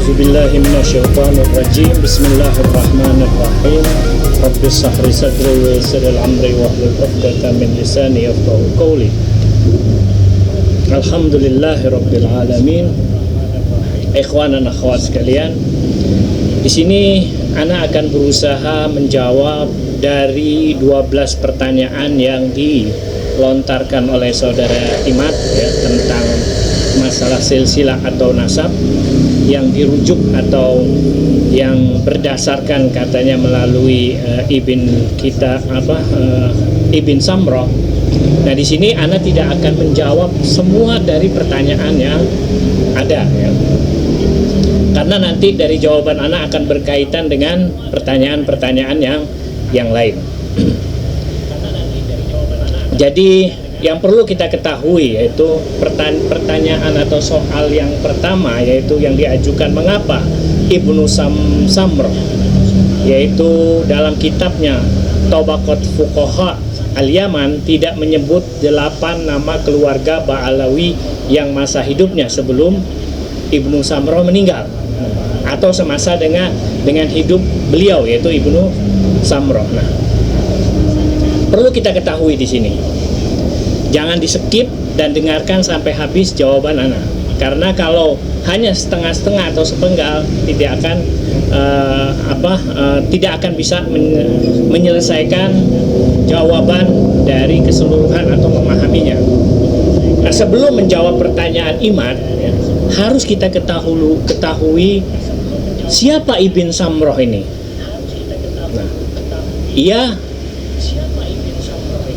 A'udzubillahi minasyaitonirrajim. Bismillahirrahmanirrahim. Rabbi shrah li sadri wa yassir li amri wahlul 'uqdatam min lisani yafqahu qawli. Alhamdulillahirabbil alamin. Ikhwan dan akhwat sekalian, di sini ana akan berusaha menjawab dari 12 pertanyaan yang dilontarkan oleh saudara Imad ya, tentang masalah silsilah atau nasab yang dirujuk atau yang berdasarkan katanya melalui Ibn Samroh. Nah, di sini ana tidak akan menjawab semua dari pertanyaan yang ada ya. Karena nanti dari jawaban ana akan berkaitan dengan pertanyaan-pertanyaan yang lain. Jadi yang perlu kita ketahui yaitu pertanyaan atau soal yang pertama, yaitu yang diajukan mengapa Ibnu Samroh, yaitu dalam kitabnya Tabaqat Fuqaha Al-Yaman tidak menyebut 8 nama keluarga Ba'alawi yang masa hidupnya sebelum Ibnu Samroh meninggal atau semasa dengan hidup beliau, yaitu Ibnu Samroh. Nah, perlu kita ketahui di sini, jangan di-skip dan dengarkan sampai habis jawaban ana. Karena kalau hanya setengah-setengah atau sepenggal tidak akan bisa menyelesaikan jawaban dari keseluruhan atau memahaminya. Nah, sebelum menjawab pertanyaan Imad ya, harus kita ketahui siapa Ibn Samroh ini. Nah,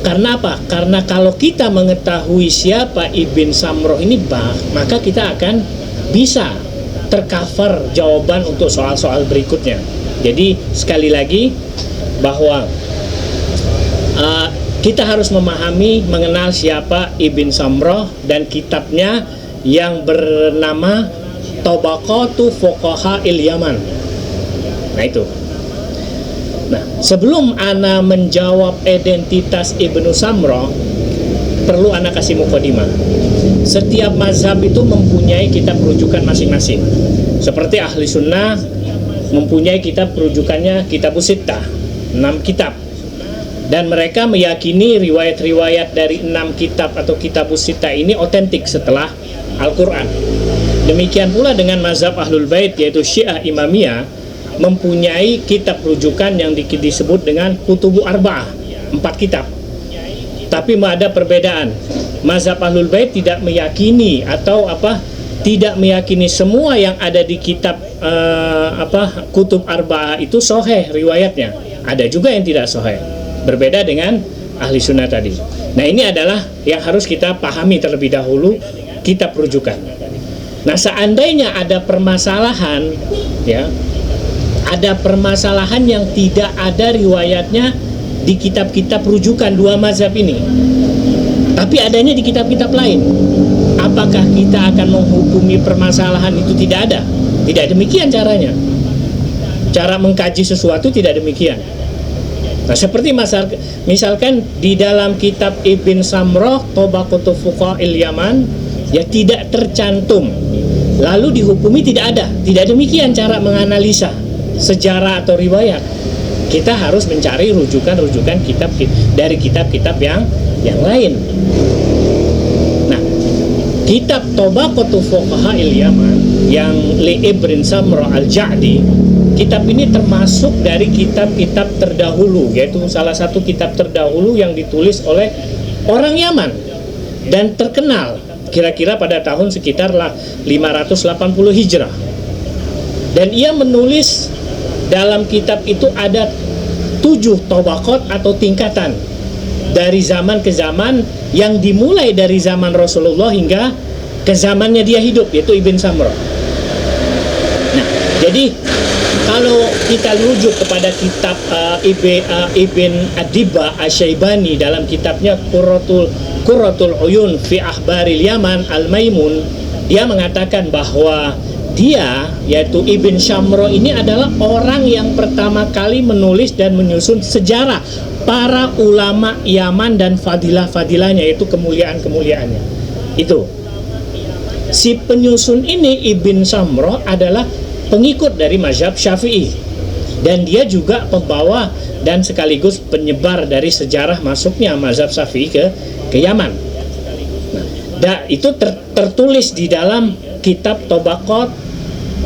karena apa? Karena kalau kita mengetahui siapa Ibn Samroh ini, maka kita akan bisa tercover jawaban untuk soal-soal berikutnya. Jadi sekali lagi bahwa kita harus mengenal siapa Ibn Samroh dan kitabnya yang bernama Tabaqatu Fuqaha Al-Yaman. Nah, itu. Nah, sebelum ana menjawab identitas Ibnu Samroh, perlu ana kasih mukadimah. Setiap mazhab itu mempunyai kitab rujukan masing-masing. Seperti Ahli Sunnah mempunyai kitab rujukannya Kitabus Sittah, 6 kitab. Dan mereka meyakini riwayat-riwayat dari 6 kitab atau Kitabus Sittah ini otentik setelah Al-Quran. Demikian pula dengan mazhab Ahlul Bait, yaitu Syiah Imamiyah, mempunyai kitab rujukan yang disebut dengan Kutubu Arba'ah, 4 kitab. Tapi ada perbedaan. Mazhab Ahlul Bait tidak meyakini tidak meyakini semua yang ada di kitab Kutub Arba'ah itu sahih riwayatnya. Ada juga yang tidak sahih. Berbeda dengan Ahli Sunnah tadi. Nah, ini adalah yang harus kita pahami terlebih dahulu kitab rujukan. Nah, seandainya ada permasalahan ya, ada permasalahan yang tidak ada riwayatnya di kitab-kitab rujukan dua mazhab ini, tapi adanya di kitab-kitab lain, apakah kita akan menghukumi permasalahan itu tidak ada? Tidak demikian caranya. Cara mengkaji sesuatu tidak demikian. Nah, seperti misalkan di dalam kitab Ibn Samroh Tabaqatu Fuqaha Al-Yaman ya tidak tercantum, lalu dihukumi tidak ada. Tidak demikian cara menganalisa sejarah atau riwayat. Kita harus mencari rujukan-rujukan kitab dari kitab-kitab yang lain. Nah, kitab Tabaqatu Fuqaha Al-Yaman yang li Ibn Samroh Al-Ja'di, kitab ini termasuk dari kitab-kitab terdahulu, yaitu salah satu kitab terdahulu yang ditulis oleh orang Yaman dan terkenal kira-kira pada tahun sekitar 580 Hijrah. Dan ia menulis dalam kitab itu ada 7 tabaqat atau tingkatan dari zaman ke zaman, yang dimulai dari zaman Rasulullah hingga ke zamannya dia hidup, yaitu Ibn Samroh. Nah, jadi kalau kita rujuk kepada kitab Ibn Adiba Asy-Syaibani dalam kitabnya Qurratul Uyun fi Akhbaril Yaman Al-Maimun, dia mengatakan bahwa dia, yaitu Ibn Samroh ini adalah orang yang pertama kali menulis dan menyusun sejarah para ulama Yaman dan fadilah-fadilahnya, yaitu kemuliaan-kemuliaannya. Itu si penyusun ini Ibn Samroh adalah pengikut dari mazhab Syafi'i, dan dia juga pembawa dan sekaligus penyebar dari sejarah masuknya mazhab Syafi'i ke Yaman. Nah, itu tertulis di dalam kitab Tabaqat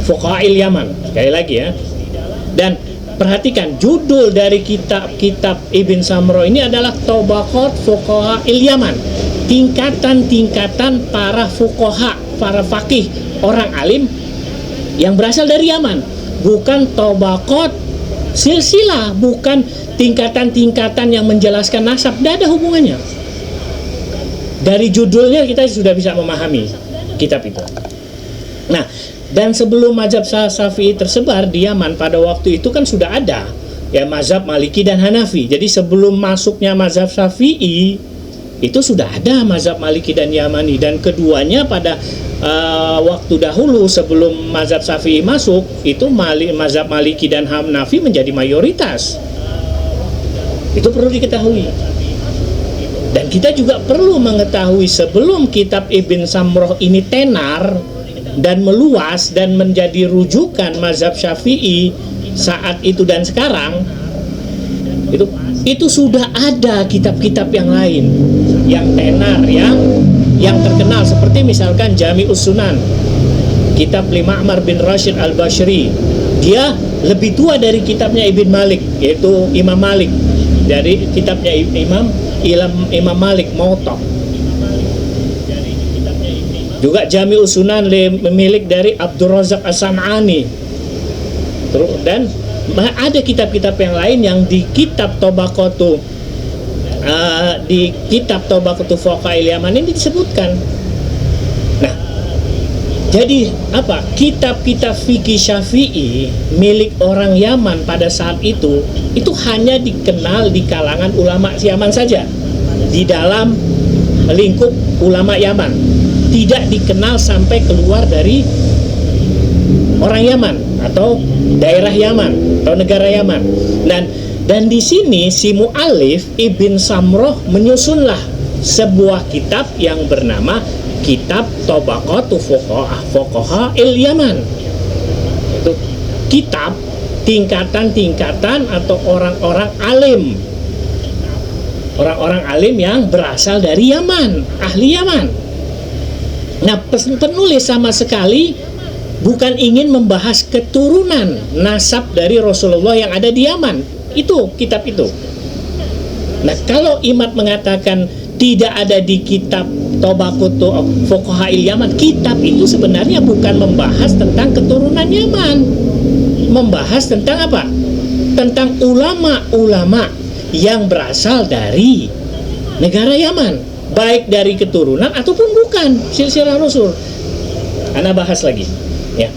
Fuqaha'il Yaman. Sekali lagi ya. Dan perhatikan, judul dari kitab Ibn Samro ini adalah Tabaqat Fuqaha'il Yaman. Tingkatan-tingkatan para fuqaha, para faqih, orang alim yang berasal dari Yaman. Bukan tabaqat silsilah, bukan tingkatan-tingkatan yang menjelaskan nasab. Tidak ada hubungannya. Dari judulnya kita sudah bisa memahami kitab itu. Nah, dan sebelum mazhab Syafi'i tersebar di Yaman pada waktu itu kan sudah ada ya mazhab Maliki dan Hanafi. Jadi sebelum masuknya mazhab Syafi'i itu sudah ada mazhab Maliki dan Yamani, dan keduanya pada waktu dahulu sebelum mazhab Syafi'i masuk itu mazhab Maliki dan Hanafi menjadi mayoritas. Itu perlu diketahui. Dan kita juga perlu mengetahui sebelum kitab Ibn Samroh ini tenar dan meluas dan menjadi rujukan mazhab Syafi'i saat itu dan sekarang, itu sudah ada kitab-kitab yang lain yang tenar, yang terkenal, seperti misalkan Jami'us Sunan, kitab Ma'mar bin Rashid Al-Bashri. Dia lebih tua dari kitabnya Ibn Malik, yaitu Imam Malik, dari kitabnya Imam Malik Muwatta. Juga Jami'us Sunan milik dari Abdul Razak As-San'ani. Dan ada kitab-kitab yang lain yang di kitab Tabaqatu Fuqaha'il Yaman ini disebutkan. Nah, jadi apa? Kitab-kitab fikih Syafi'i milik orang Yaman pada saat itu hanya dikenal di kalangan ulama Yaman saja, di dalam lingkup ulama Yaman, tidak dikenal sampai keluar dari orang Yaman atau daerah Yaman atau negara Yaman. Dan di sini si mu'alif Ibn Samroh menyusunlah sebuah kitab yang bernama Kitab Tabaqatu Fuqaha'il Yaman. Itu kitab tingkatan-tingkatan atau orang-orang alim. Orang-orang alim yang berasal dari Yaman, ahli Yaman. Nah, penulis sama sekali bukan ingin membahas keturunan nasab dari Rasulullah yang ada di Yaman. Itu kitab itu. Nah, kalau Imad mengatakan tidak ada di kitab Tabaqat Fuqaha'il Yaman, kitab itu sebenarnya bukan membahas tentang keturunan Yaman. Membahas tentang apa? Tentang ulama-ulama yang berasal dari negara Yaman, baik dari keturunan ataupun bukan, silsilah Rasul. Ana bahas lagi ya.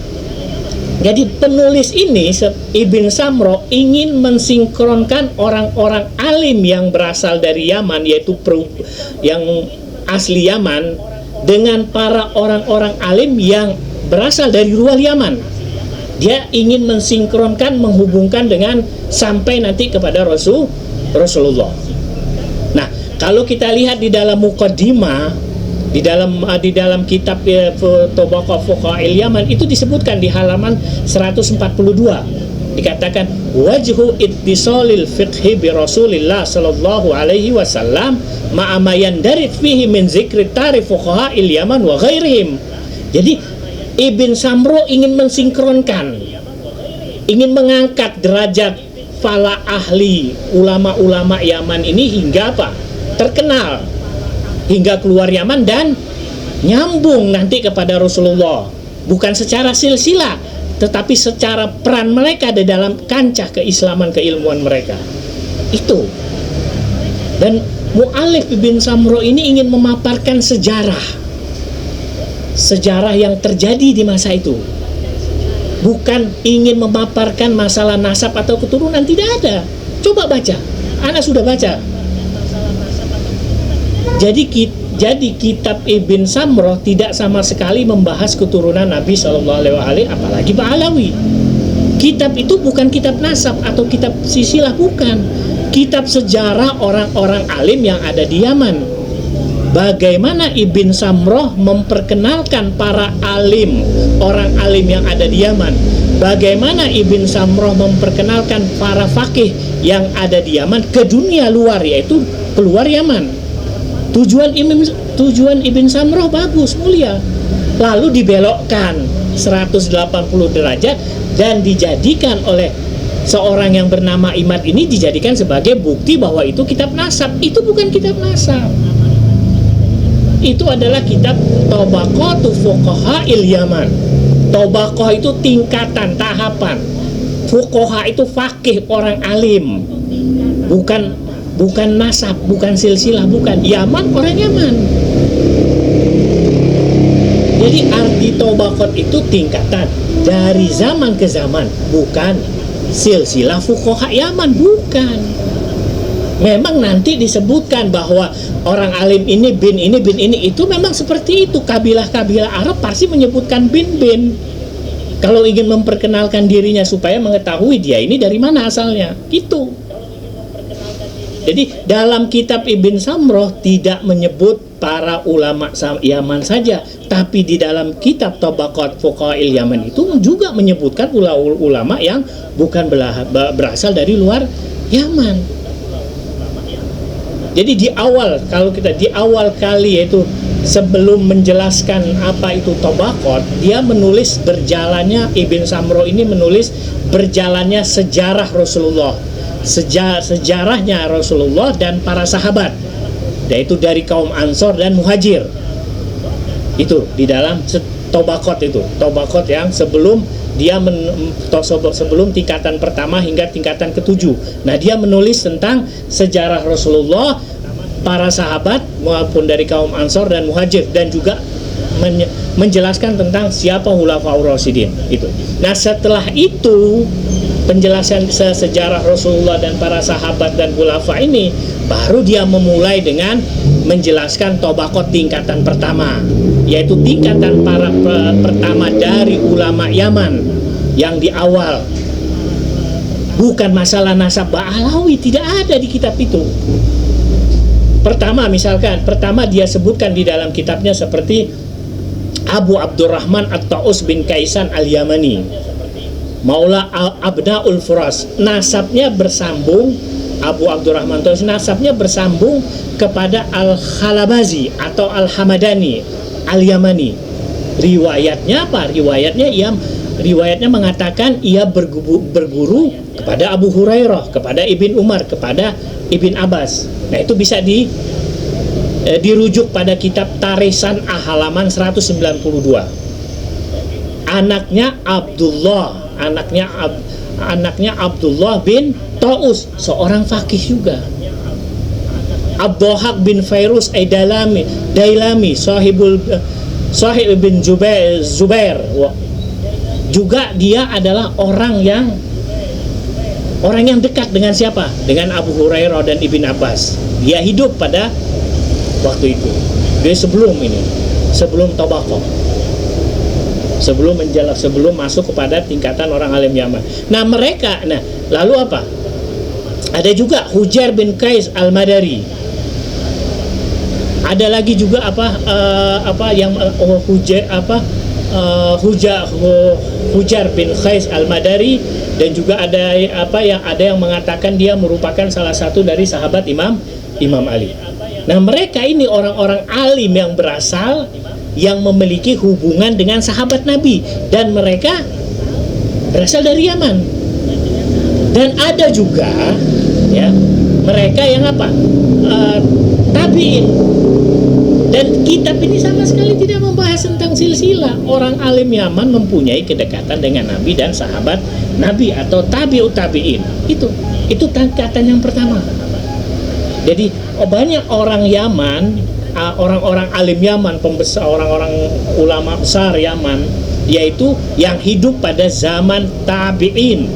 Jadi penulis ini Ibn Samroh ingin mensinkronkan orang-orang alim yang berasal dari Yaman, yaitu yang asli Yaman, dengan para orang-orang alim yang berasal dari luar Yaman. Dia ingin mensinkronkan, menghubungkan dengan sampai nanti kepada Rasulullah. Nah, kalau kita lihat di dalam muqaddimah, di dalam kitab Tabaqat Fuqaha'il Yaman itu disebutkan di halaman 142, dikatakan wajhu ittisalil fiqhi bi Rasulillah sallallahu alaihi wasallam ma'a ma yandarid fihi min zikri tarikh fuqaha'il Yaman wa ghairihim. Jadi Ibn Samroh ingin mensinkronkan, ingin mengangkat derajat para ahli ulama-ulama Yaman ini hingga apa? Terkenal, hingga keluar Yaman dan nyambung nanti kepada Rasulullah, bukan secara silsilah tetapi secara peran mereka di dalam kancah keislaman, keilmuan mereka itu. Dan mu'alif Ibn Samroh ini ingin memaparkan sejarah yang terjadi di masa itu, bukan ingin memaparkan masalah nasab atau keturunan. Tidak ada. Coba baca, Ana sudah baca. Jadi kitab Ibn Samroh tidak sama sekali membahas keturunan Nabi SAW, apalagi Ba'alawi. Kitab itu bukan kitab nasab atau kitab silsilah, bukan. Kitab sejarah orang-orang alim yang ada di Yaman. bagaimana Ibn Samroh memperkenalkan para alim, orang alim yang ada di Yaman. Bagaimana Ibn Samroh memperkenalkan para fakih yang ada di Yaman ke dunia luar, yaitu keluar Yaman. Tujuan Ibn Samroh bagus, mulia. Lalu dibelokkan 180 derajat dan dijadikan oleh seorang yang bernama Imad ini, dijadikan sebagai bukti bahwa itu kitab nasab. Itu bukan kitab nasab. Itu adalah kitab Tabaqatu Fuqaha'il Yaman. Tabaqah itu tingkatan, tahapan. Fuqaha itu fakih, orang alim. Bukan nasab, bukan silsilah, bukan. Yaman, orang Yaman. Jadi arti Tabaqat itu tingkatan dari zaman ke zaman, bukan silsilah fuqaha Yaman, bukan. Memang nanti disebutkan bahwa orang alim ini bin ini, itu memang seperti itu. Kabilah-kabilah Arab pasti menyebutkan bin. Kalau ingin memperkenalkan dirinya supaya mengetahui dia ini dari mana asalnya, gitu. Jadi dalam kitab Ibn Samroh tidak menyebut para ulama Yaman saja, tapi di dalam kitab Tabaqat Fuqaha'il Yaman itu juga menyebutkan ulama yang bukan berasal dari luar Yaman. Jadi di awal kali, yaitu sebelum menjelaskan apa itu Tabaqat, dia menulis berjalannya, Ibn Samroh ini menulis berjalannya sejarah Rasulullah, sejarahnya Rasulullah dan para sahabat, yaitu dari kaum Ansor dan Muhajir. Itu di dalam Tabaqat itu, Tabaqat yang sebelum dia sebelum tingkatan pertama hingga tingkatan ke-7. Nah, dia menulis tentang sejarah Rasulullah, para sahabat maupun dari kaum Ansor dan Muhajir, dan juga menjelaskan tentang siapa Khulafaur Rasyidin itu. Nah, setelah itu penjelasan sejarah Rasulullah dan para sahabat dan khulafa ini, baru dia memulai dengan menjelaskan Tabaqat tingkatan pertama, yaitu tingkatan para pertama dari ulama Yaman yang di awal. Bukan masalah nasab Ba'alawi, tidak ada di kitab itu. Pertama dia sebutkan di dalam kitabnya seperti Abu Abdurrahman At-Ta'us bin Kaisan Al-Yamani, Maula Abnaul Furas. Nasabnya bersambung, Abu Abdurrahman Ta'us nasabnya bersambung kepada Al-Khalabazi atau Al-Hamadani Al-Yamani. Riwayatnya apa? Riwayatnya mengatakan ia berguru kepada Abu Hurairah, kepada Ibn Umar, kepada Ibn Abbas. Nah, itu bisa dirujuk pada kitab Tarisan halaman 192. Anaknya Abdullah bin Ta'us, seorang fakih juga. Abdullah bin Fairuz Dailami, Sahib bin Zubair. Juga dia adalah orang yang dekat dengan siapa? Dengan Abu Hurairah dan Ibn Abbas. Dia hidup pada waktu itu. Dia sebelum Tabaqah. Sebelum masuk kepada tingkatan orang alim Yaman. Nah, lalu apa? Ada juga Hujair bin Qais Al-Madari. Ada lagi juga Hujair bin Qais Al-Madari, dan juga ada yang mengatakan dia merupakan salah satu dari sahabat Imam Ali. Nah, mereka ini orang-orang alim yang yang memiliki hubungan dengan sahabat Nabi, dan mereka berasal dari Yaman. Dan ada juga mereka yang tabiin. Dan kitab ini sama sekali tidak membahas tentang silsilah. Orang alim Yaman mempunyai kedekatan dengan Nabi dan sahabat Nabi atau tabi'ut tabi'in. Itu tingkatan yang pertama. Jadi banyak orang Yaman, orang-orang alim Yaman, orang-orang ulama besar Yaman, yaitu yang hidup pada zaman tabi'in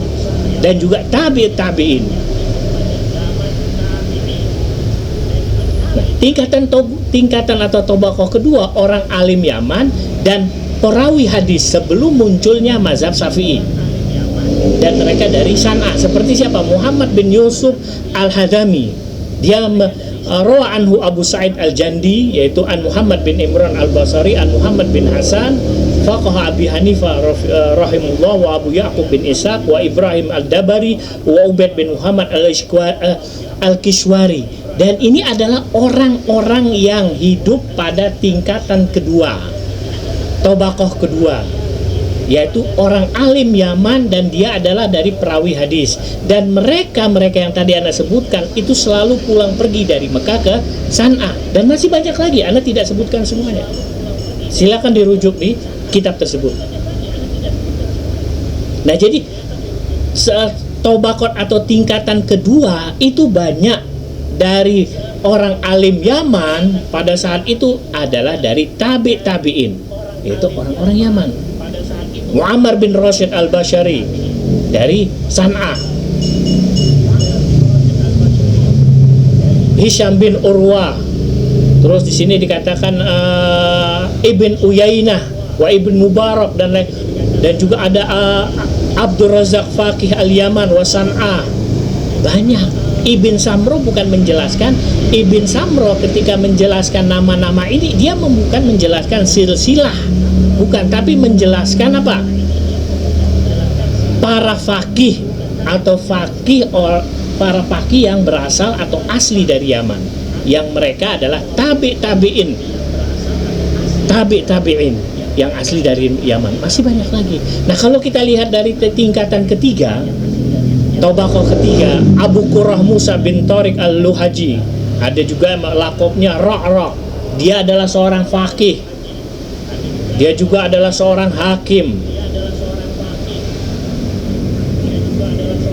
dan juga tabi'ut tabi'in. Nah, tingkatan atau Tabaqah kedua, orang alim Yaman dan perawi hadis sebelum munculnya mazhab Syafi'i. Dan mereka dari San'a, seperti siapa? Muhammad bin Yusuf Al-Hadami. Dia rawa anhu Abu Sa'id Al-Jandi, yaitu an Muhammad bin Imran Al-Basri an Muhammad bin Hasan faqaha Abi Hanifah rahimullah wa Abu Ya'qub bin Ishaq wa Ibrahim Al-Dabari wa Ubaid bin Muhammad Al-Kishwari. Dan ini adalah orang-orang yang hidup pada tingkatan kedua, tabaqah kedua, yaitu orang alim Yaman, dan dia adalah dari perawi hadis. Dan mereka yang tadi Anda sebutkan itu selalu pulang pergi dari Mekah ke San'a, dan masih banyak lagi, Anda tidak sebutkan semuanya. Silakan dirujuk di kitab tersebut. Nah, jadi tabaqat atau tingkatan kedua itu banyak dari orang alim Yaman pada saat itu adalah dari tabi'in, yaitu orang-orang Yaman. Muammar bin Rashid Al-Bashari dari San'a, Hisham bin Urwa, terus di sini dikatakan Ibn Uyainah wa Ibn Mubarak dan juga ada Abdul Razak Faqih Al-Yaman wa San'a. Banyak. Ibn Samro bukan menjelaskan, Ibn Samro ketika menjelaskan nama-nama ini dia bukan menjelaskan silsilah, bukan, tapi menjelaskan apa? Para faqih atau para faqih yang berasal atau asli dari Yaman, yang mereka adalah tabi'in yang asli dari Yaman. Masih banyak lagi. Nah, kalau kita lihat dari tingkatan ketiga, tabaqah ketiga, Abu Qurrah Musa bin Tariq Al-Luhaji, ada juga lakopnya Ra'. Dia adalah seorang faqih, dia juga adalah seorang hakim,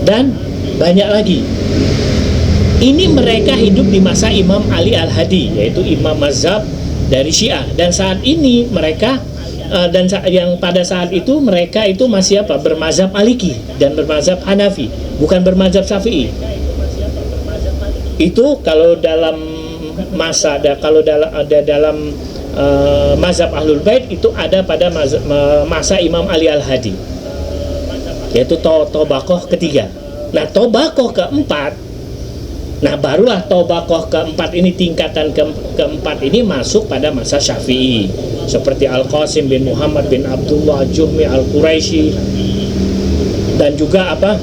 dan banyak lagi. Ini mereka hidup di masa Imam Ali Al-Hadi, yaitu imam mazhab dari Syiah. Dan saat ini mereka yang pada saat itu mereka itu masih apa? Bermazhab Maliki dan bermazhab Hanafi, bukan bermazhab Syafi'i. Itu kalau dalam mazhab Ahlul Bait itu ada pada masa Imam Ali Al-Hadi, yaitu tabaqah ketiga. Nah, tabaqah keempat, nah barulah tabaqah keempat ini, tingkatan keempat ini masuk pada masa Syafi'i, seperti Al-Qasim bin Muhammad bin Abdullah Juhmi Al-Quraisy. Dan juga apa?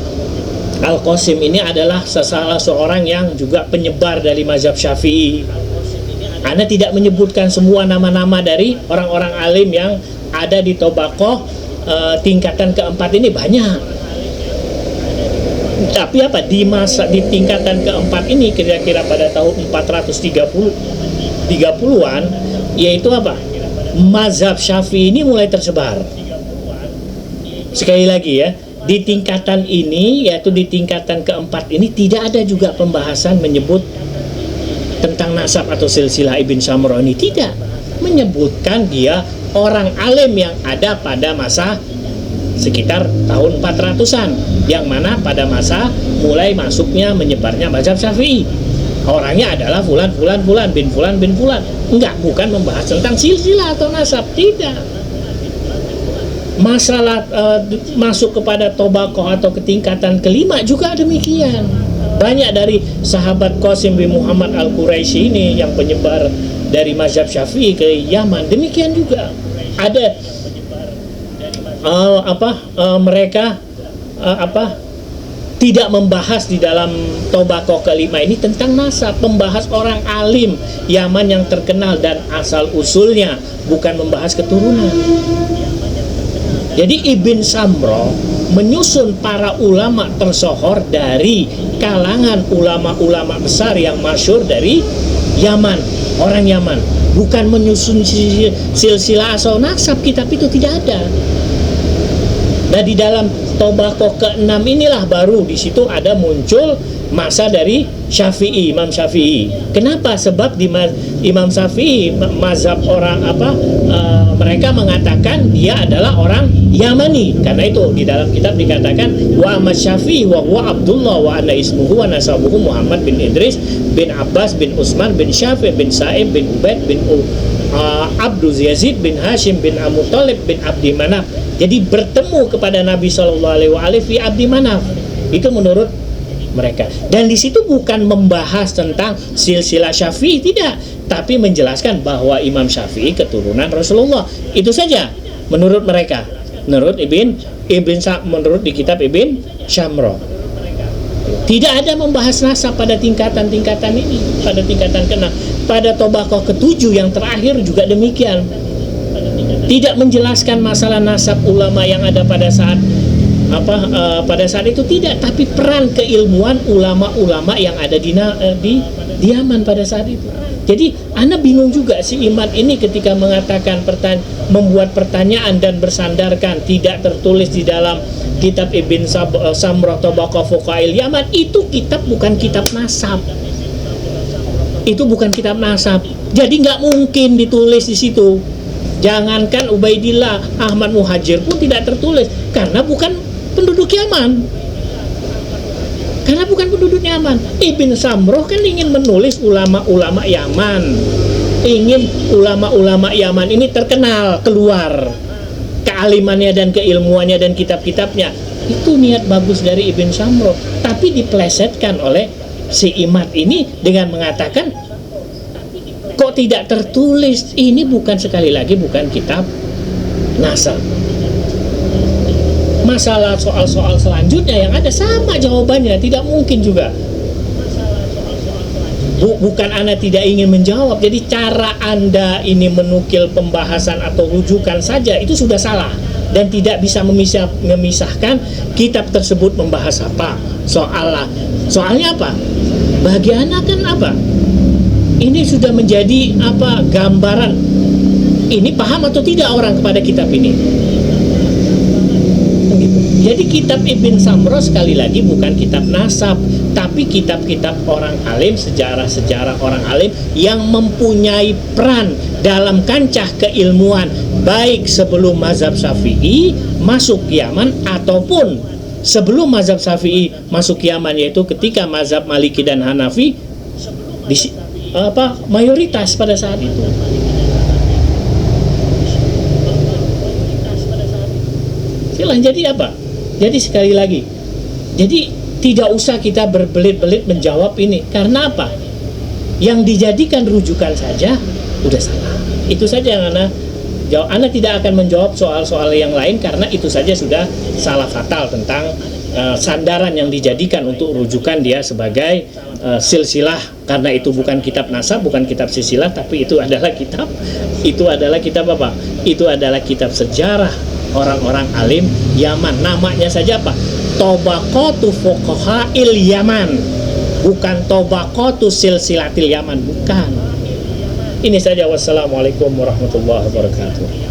Al-Qasim ini adalah salah seorang yang juga penyebar dari mazhab Syafi'i. Anda tidak menyebutkan semua nama-nama dari orang-orang alim yang ada di tabaqah tingkatan keempat ini, banyak. Tapi apa, di tingkatan keempat ini kira-kira pada tahun 430-an, yaitu apa? Mazhab Syafi'i ini mulai tersebar. Sekali lagi ya, di tingkatan ini, yaitu di tingkatan keempat ini, tidak ada juga pembahasan menyebut tentang nasab atau silsilah Ibn Samro ini, tidak. Menyebutkan dia orang alim yang ada pada masa sekitar tahun 400-an, yang mana pada masa mulai masuknya menyebarnya mazhab Syafi'i. Orangnya adalah fulan bin fulan. Enggak, bukan membahas tentang silsilah atau nasab, tidak. Masalah masuk kepada tabaqah atau ketingkatan kelima juga demikian. Banyak dari sahabat Qasim bin Muhammad Al-Quraisy ini yang penyebar dari mazhab Syafi'i ke Yaman, demikian juga ada mereka tidak membahas di dalam tabaqah kelima ini tentang nasab, membahas orang alim Yaman yang terkenal dan asal usulnya, bukan membahas keturunan. Jadi Ibn Samro menyusun para ulama tersohor dari kalangan ulama-ulama besar yang masyhur dari Yaman, orang Yaman, bukan menyusun silsilah asal nasab. Kitab itu tidak ada. Nah, di dalam tabaqah ke-6 inilah baru di situ ada muncul masa dari Syafi'i, Imam Syafi'i. Kenapa? Sebab di Imam Syafi'i mazhab orang mereka mengatakan dia adalah orang Yamani. Karena itu di dalam kitab dikatakan wa Ahmad Syafi'i wa huwa Abdullah wa ana ismuhu wa nasabuhu Muhammad bin Idris bin Abbas bin Utsman bin Syafi' bin Sa'ib bin Ubaid bin Abdul Yazid bin Hashim bin Abu Thalib bin Abdi Manaf. Jadi bertemu kepada Nabi SAW fi Abdi Manaf. Itu menurut mereka. Dan di situ bukan membahas tentang silsilah Syafi'i, tidak, tapi menjelaskan bahwa Imam Syafi'i keturunan Rasulullah. Itu saja menurut mereka. Menurut menurut di kitab Ibn Syamrah. Tidak ada membahas nasab pada tingkatan-tingkatan ini, pada tingkatan ke-6. Pada Tobaqah ke-7 yang terakhir juga demikian. Tidak menjelaskan masalah nasab ulama yang ada pada saat pada saat itu, tidak, tapi peran keilmuan ulama-ulama yang ada di Yaman pada saat itu. Jadi ana bingung juga si Imad ini ketika mengatakan membuat pertanyaan dan bersandarkan tidak tertulis di dalam kitab Ibn Samrah Tobaqah Fuqaha'il Yaman. Itu kitab bukan kitab nasab. Itu bukan kitab nasab. Jadi nggak mungkin ditulis di situ. Jangankan Ubaidillah, Ahmad Muhajir pun tidak tertulis karena bukan penduduk Yaman. Karena bukan penduduk Yaman. Ibn Samrah kan ingin menulis ulama-ulama Yaman. Ingin ulama-ulama Yaman ini terkenal, keluar kealimannya dan keilmuannya dan kitab-kitabnya. Itu niat bagus dari Ibn Samrah. Tapi diplesetkan oleh si Imad ini dengan mengatakan kok tidak tertulis. Ini bukan, sekali lagi, bukan kitab nasab. Masalah soal-soal selanjutnya yang ada sama jawabannya, tidak mungkin juga. Bukan Anda tidak ingin menjawab, jadi cara Anda ini menukil pembahasan atau rujukan saja itu sudah salah dan tidak bisa memisahkan kitab tersebut membahas apa. Soalnya apa? Bagi Anda kan apa? Ini sudah menjadi gambaran. Ini paham atau tidak orang kepada kitab ini? Jadi kitab Ibn Samrah sekali lagi bukan kitab nasab, tapi kitab-kitab orang alim, sejarah-sejarah orang alim yang mempunyai peran dalam kancah keilmuan, baik sebelum mazhab Syafi'i masuk Yaman ataupun sebelum mazhab Syafi'i masuk Yaman, yaitu ketika mazhab Maliki dan Hanafi mayoritas pada saat itu. Jadi apa? Jadi sekali lagi, jadi tidak usah kita berbelit-belit menjawab ini. Karena apa? Yang dijadikan rujukan saja udah salah. Itu saja yang Anda tidak akan menjawab soal-soal yang lain karena itu saja sudah salah fatal tentang sandaran yang dijadikan untuk rujukan dia sebagai silsilah. Karena itu bukan kitab nasab, bukan kitab silsilah, tapi itu adalah kitab apa? Itu adalah kitab sejarah orang-orang alim Yaman. Namanya saja apa? Tobaqatu Fuqaha'il Yaman, bukan Tobaqatu Silsilatil Yaman, bukan. Ini saja. Wassalamualaikum warahmatullahi wabarakatuh.